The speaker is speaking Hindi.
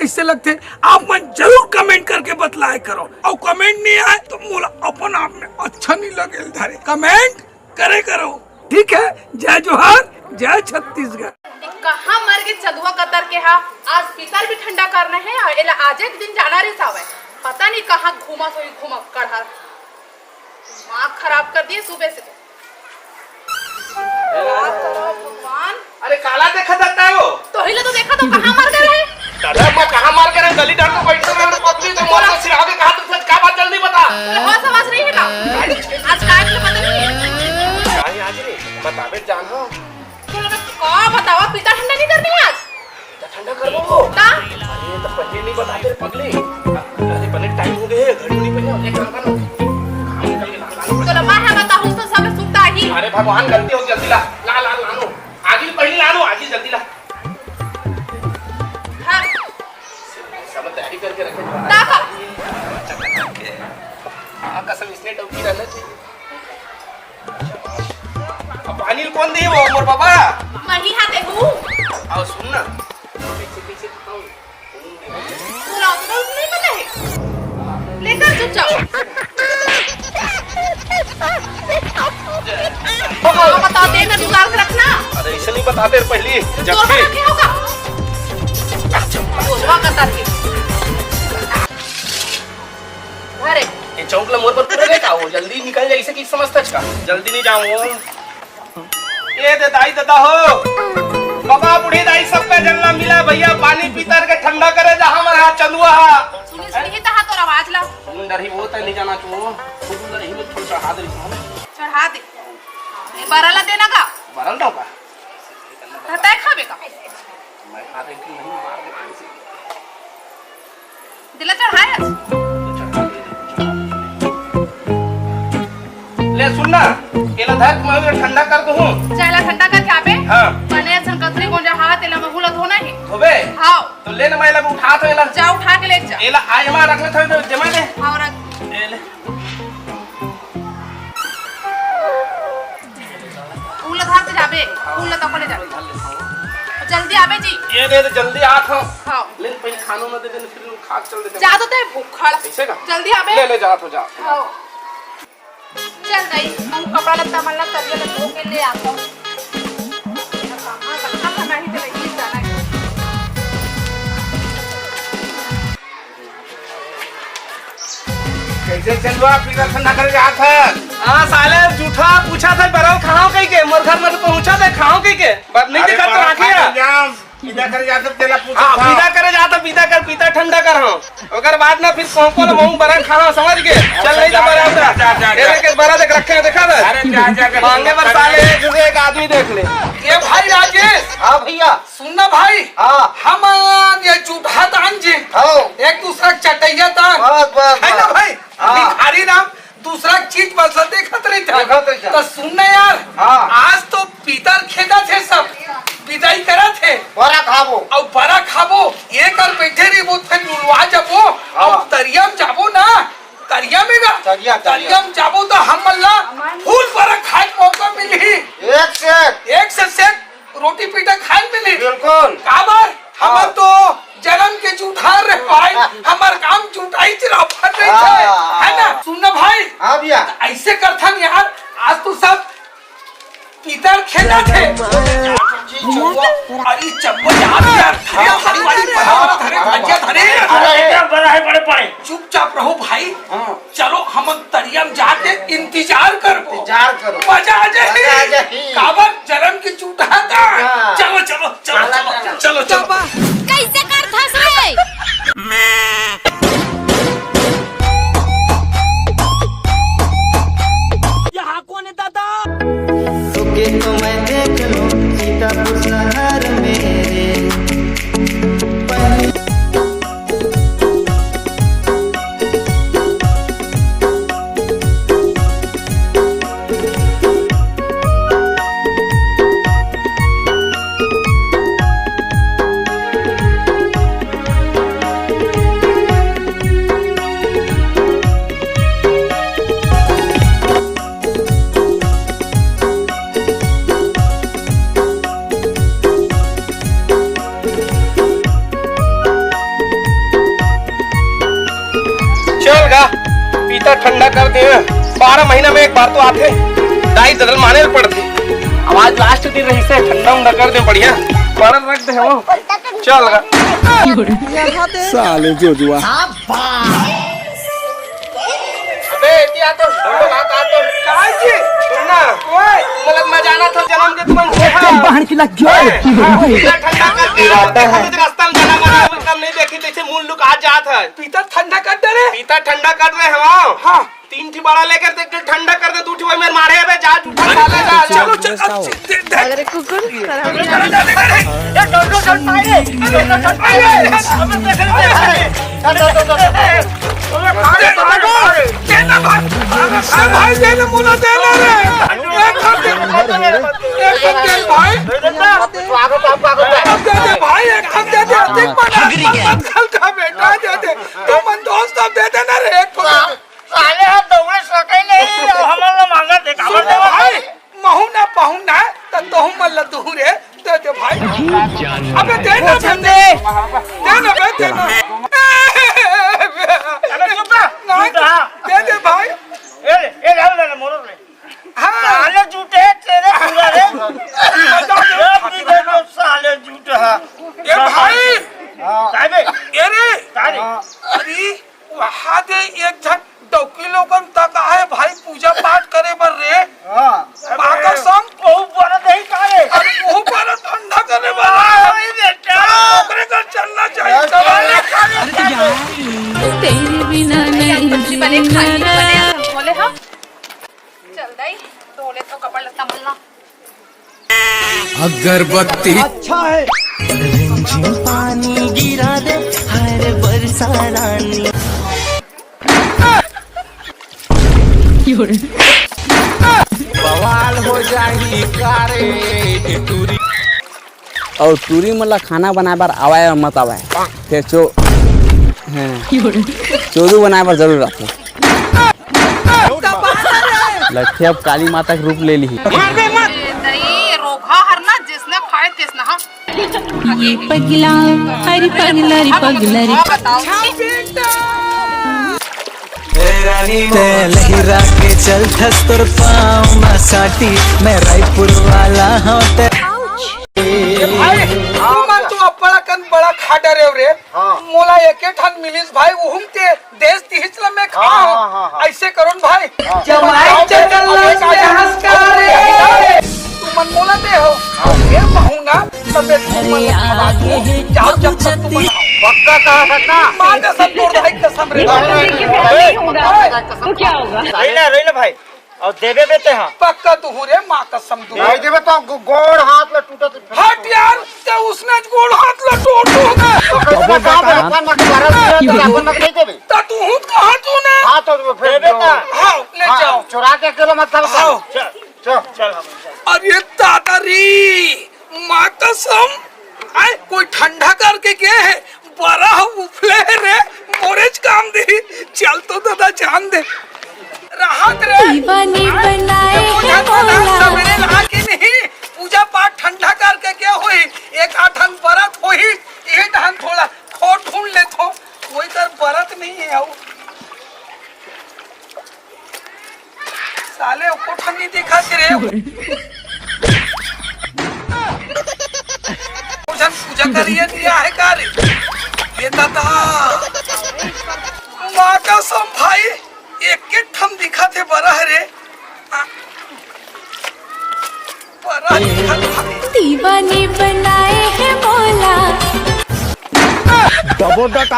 कैसे लगते आप मन जरूर कमेंट करके बतलाए करो। और कमेंट नहीं आए तो मोला अपन आप में अच्छा नहीं लगे धारे कमेंट करे करो। ठीक है, जय जोहार, जय छत्तीसगढ़। कहाँ मर गए चंदुआ कतर के हा, आज पीतर भी ठंडा करना है और एला आज एक दिन जाना रे सावे, पता नहीं कहाँ घूमा सोई घूमा कढ़ा दिमाग खराब कर दिए सुबह से। भगवान, अरे काला देखा जाता है वो तो हिले तो देखा तो कहाँ मर गए रहे? दादा मैं कहाँ मार कर रहा गली डाल तो बैठे मैं पत्नी तो मोर से आगे कहा तो सच क्या बात जल्दी बता। बहुत आवाज नहीं है ना आज काय के पता नहीं है काय आज नहीं बतावे जान हो का बतावा पीता ठंडा नहीं करनी आज ठंडा कर वो ता अरे तो पहले नहीं बताते पगले अरे पहले टाइम हो गए घड़ी नहीं पहले एक काम करो तो लम्बा है बताऊं तो सब सुनता ही। अरे भगवान गलती हो जल्दी ला ला ला लानो आगे पहले लानो आगे जल्दी ला हां सब तैयारी करके रखे ताका हां कसम इसने डूबी रहना चाहिए। अब पानी कौन दी वो मोर बाबा मही हाथे हूं आओ सुन ना पीछे खाओ पूरा तो नहीं पता है लेकर चुपचाप बता दे ना जुगाड़ के रखना। अरे ऐसे नहीं बताते पहले तो क्या होगा बुझवा कतर के अरे ये चौकला मोर पर पूरा देखा हो जल्दी निकल जाए इसे की समझता का जल्दी नहीं जाऊं ये दे दाई दादा हो बाबा बूढ़ी दाई सब पे जलना मिला भैया पानी पीतर के ठंडा करे जा हमारा चंदुआ सुनी सुनी ता तो आवाज ला सुंदर ही वो तो नहीं जाना तू सुंदर ही में थोड़ा सा हाथ चढ़ा दे ये बरला देना का बरल दो का तय खाबे का मैं हाथ एक नहीं मार दे दिला चढ़ाया ले सुनना एला धक मैं ठंडा कर दूं चाला ठंडा करके आबे हां मने संकतरी को जा हाथ एला महुला धोना है होबे हां तो ले ना मैं ला उठा तो एला जा उठा के ले जा एला आयमा रख ले थोड़ी जमा दे हां रख ले उला धार के जाबे उला तो पड़े जाबे जल्दी आबे जी ये दे जल्दी आ खा हां ले पहले खानो ना दे दे फिर खा चल दे जा तो ते भूखड़ ऐसे का जल्दी आबे ले ले जा तो जा हां चल गई हम कपड़ा लत्ता मल्ला तरिया धो के ले आता हूं कहां रखा नहीं तो नहीं जाना है कैसे चलवा पीला ठंडा कर जा था हां साले झूठा पूछा था बराव खाओ कहीं के मोर घर में पहुंचा दे खाओ कहीं के बात नहीं दिखा तो राखिया पीदा करे जाता तेला पूछा हां पीदा करे जाता पीदा कर पीता ठंडा कर हो अगर बाद ना फिर कोको ल मुंह बरा खाना समझ के चल नहीं तो बरा उधर तेरे के बरा देख रखे देखा था अरे जा जा के मांगे पर साले दूसरे एक आदमी देख ले ये भाई राजेश, हां भैया सुनना भाई, हां हम ये जूठा दान जी एक दूसरा चटैया दान बस है ना भाई, भिखारी नाम दूसरा चीज बदल देखत रही था तो सुनना यार आज तो पीतर खेदा थे सब विदाई करा थे बरा खाबो और बड़ा खाबो ये कर बैठे रही वो फिर लुलवा जाबो और तरियम जाबो ना तरिया में तरियम जाबो तो हम मल्ला फूल बड़ा खाए मौका मिली एक से रोटी पीटा खाए मिली बिल्कुल काबर हमर तो जन्म के जूठा रे भाई हमार काम जूठाई चला फट रही है ना सुनना भाई हां भैया ऐसे करथन यार आज तो सब पीतर खेला थे अरे चप्पल यार हरी वाली धरे भजिया धरे बड़ा है बड़े पड़े चुपचाप रहो भाई चलो हम तरियम जाके इंतजार करो मजा आ जाए काबर जन्म की चूटा था चलो चलो चलो चलो चलो कैसे कर फंस रे यहाँ कौन है दादा रुके तो मैं देख लूं सीतापुर शहर मेरे 12 महीना में एक बार तो आते दाई ददल माने पड़ती। अब आज लास्ट दिन रही से ठंडा उंडा कर दे बढ़िया पर रख दे वो चल गा साले जो जुआ अबे इतिया तो ढोल आता तो काय जी सुनना ओए मतलब मैं जाना था जन्म के तुम बाहर की लग गया ठंडा कर इरादा है रास्ता में जाना मना मतलब नहीं देखी जैसे मूल लोग आज जात है पीता ठंडा कर दे रे। पीता ठंडा कर रहे हैं हां 3 थी बड़ा लेकर देख ठंडा कर दे 2 थी मेरे मारे है बे जा उठा साले जा चलो चल अरे कुकुर भाई देना मुना देना रे भाई एक हम दे दे देख मत खल का बेटा दे दे तो मन दोस्त अब दे देना रे एक साले हम दौड़े सके नहीं हमला मांगा दे काबर दे भाई महू ना पाहू ना तो तोहू मल्ला तू रे दे दे भाई अबे दे ना बंदे दे ना बे दे ना दे दे भाई ए ले मोर ले हां साले झूठे तेरे पूरा रे दे दो साले झूठा ए भाई साहब ए रे अरे वहां दे एक जन डौकी लोगन तक आए भाई पूजा पाठ करे बर रे मां का संग बहुत बड़ा नहीं कारे अरे वो पर ठंडा करे वाला बेटा ओकरे का चलना चाहिए सवाल तेरे बिना नहीं बने खाई बने बोले हम चल दाई तोले तो कपड़ा लत्ता मलना अगरबत्ती रिमझिम पानी गिरा दे हर बरसा रानी बवाल हो जाही कारे टूरी और टूरी मतलब खाना बनाए बार आवाए और मत आवाए फिर चोरू बनाए बार जरूर रखे लक्ष्य अब काली माता का रूप ले ली दई रोगा हरना जिसने खाए तिसना हां पगला हरी पगला री पगला री लहिरा के चल थस तुर पाँव ना साटी मैं रायपुर वाला हूँ भाई तू मन तू अपना कन बड़ा खाड़ा रे मोला एके ठन मिलिस भाई उहुम ते देश तिहिचला में खाओ ऐसे करोन भाई जमाई चकल्ला के हंसकारे तू मन मोला दे हो ये कहूंगा तबे तू मन जाओ जब तक तू पक्का कहा सकता मां का सब तोड़ दे कसम रे तो क्या होगा रही ना भाई और देवे बेटे हां पक्का तू रे मां कसम तू नहीं देवे तो गोड़ हाथ ले टूटत हट यार ते उसने गोड़ हाथ ल तोड़ दूंगा ता तू हूं कहां तू ने हां तो फिर बेटा हां ले जाओ चुरा के किलो मतलब आओ। चल अरे दादारी माँ कसम आए कोई ठंडा करके क्या है बड़ा उफले रे मोरेज काम दे चल तो दादा जान दे राहत रे दीवानी बनाए हैं मौला सवेरे नहा के नहीं पूजा पाठ ठंडा करके क्या हुई एक आठन बरत हुई एक ढंग थोड़ा खोट ढूंढ ले तो कोई तर बरत नहीं है आओ साले को ठंडी दिखा रे पूजा करिए दिया है कार्य ये दादा माँ का सम भाई एक के ठम दिखा थे बड़ा है रे बड़ा दिखा भाई दीवानी बनाए हैं मौला डबल डट